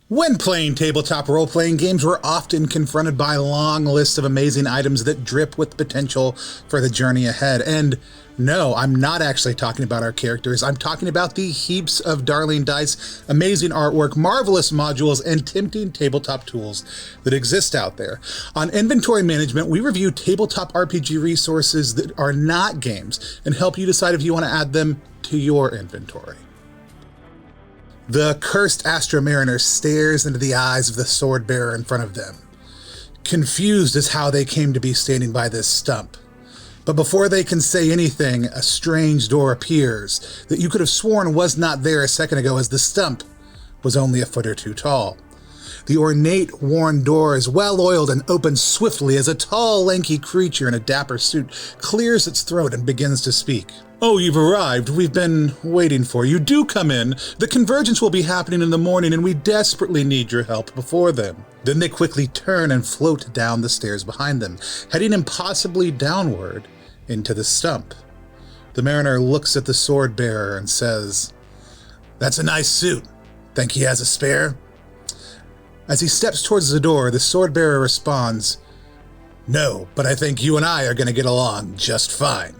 When playing tabletop role-playing games, we're often confronted by a long list of amazing items that drip with potential for the journey ahead. And no, I'm not actually talking about our characters. I'm talking about the heaps of darling dice, amazing artwork, marvelous modules, and tempting tabletop tools that exist out there. On Inventory Management, we review tabletop RPG resources that are not games and help you decide if you want to add them to your inventory. The cursed Astra Mariner stares into the eyes of the sword bearer in front of them, confused as how they came to be standing by this stump. But before they can say anything, a strange door appears that you could have sworn was not there a second ago, as the stump was only a foot or two tall. The ornate, worn door is well-oiled and opens swiftly as a tall, lanky creature in a dapper suit clears its throat and begins to speak. "Oh, you've arrived. We've been waiting for you. Do come in. The convergence will be happening in the morning, and we desperately need your help before then." Then they quickly turn and float down the stairs behind them, heading impossibly downward into the stump. The mariner looks at the sword bearer and says, "That's a nice suit. Think he has a spare?" As he steps towards the door, the sword bearer responds, "No, but I think you and I are going to get along just fine."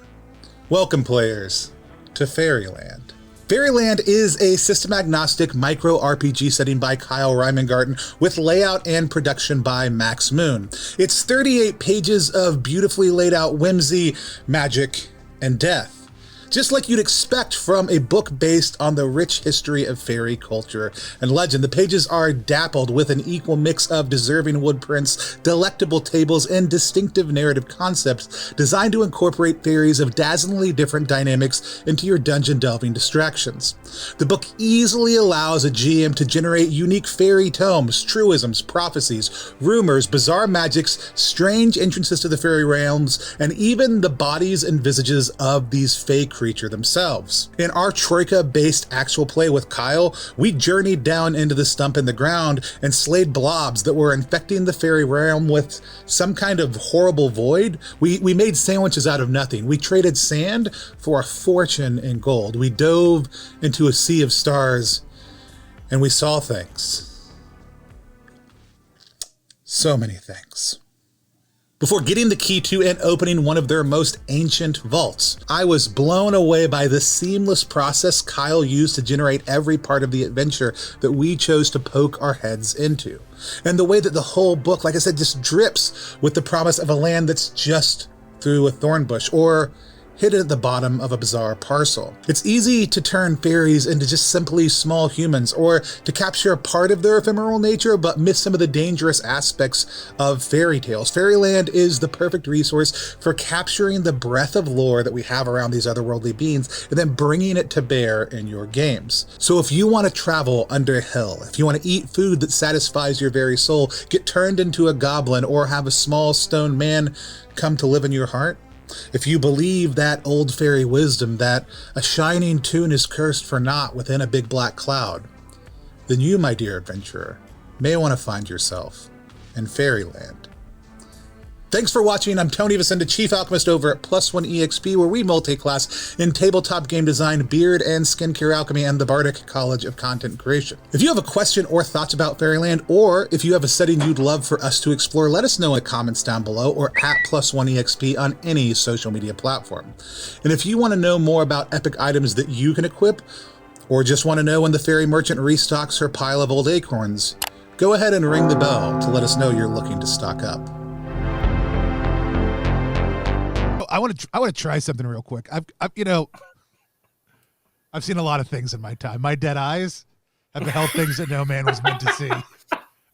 Welcome, players, to Fairyland. Fairyland is a system-agnostic micro-RPG setting by Kyle Reimergartin with layout and production by Max Moon. It's 38 pages of beautifully laid out whimsy, magic, and death. Just like you'd expect from a book based on the rich history of fairy culture and legend, the pages are dappled with an equal mix of deserving wood prints, delectable tables, and distinctive narrative concepts designed to incorporate fairies of dazzlingly different dynamics into your dungeon-delving distractions. The book easily allows a GM to generate unique fairy tomes, truisms, prophecies, rumors, bizarre magics, strange entrances to the fairy realms, and even the bodies and visages of these fey creature themselves. In our Troika-based actual play with Kyle, we journeyed down into the stump in the ground and slayed blobs that were infecting the fairy realm with some kind of horrible void. We made sandwiches out of nothing. We traded sand for a fortune in gold. We dove into a sea of stars and we saw things. So many things. Before getting the key to and opening one of their most ancient vaults, I was blown away by the seamless process Kyle used to generate every part of the adventure that we chose to poke our heads into. And the way that the whole book, like I said, just drips with the promise of a land that's just through a thorn bush or hidden at the bottom of a bizarre parcel. It's easy to turn fairies into just simply small humans, or to capture a part of their ephemeral nature but miss some of the dangerous aspects of fairy tales. Fairyland is the perfect resource for capturing the breadth of lore that we have around these otherworldly beings and then bringing it to bear in your games. So if you want to travel under a hill, if you want to eat food that satisfies your very soul, get turned into a goblin, or have a small stone man come to live in your heart, if you believe that old fairy wisdom that a shining tune is cursed for naught within a big black cloud, then you, my dear adventurer, may want to find yourself in Fairyland. Thanks for watching. I'm Tony Vasinda, Chief Alchemist over at Plus One Exp, where we multi-class in tabletop game design, beard and skincare alchemy, and the Bardic College of Content Creation. If you have a question or thoughts about Fairyland, or if you have a setting you'd love for us to explore, let us know in the comments down below or at Plus One Exp on any social media platform. And if you want to know more about epic items that you can equip, or just want to know when the fairy merchant restocks her pile of old acorns, go ahead and ring the bell to let us know you're looking to stock up. I want to try something real quick. I've seen a lot of things in my time. My dead eyes have beheld things that no man was meant to see.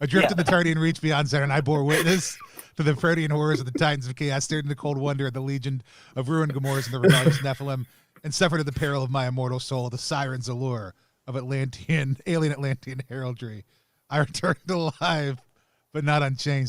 I drifted the tardy and reached beyond Zara, and I bore witness to the Freudian horrors of the Titans of Chaos, stared in the cold wonder of the legion of ruined Gomorrahs and the rebellious Nephilim, and suffered at the peril of my immortal soul, the siren's allure of alien Atlantean heraldry. I returned alive, but not unchanged.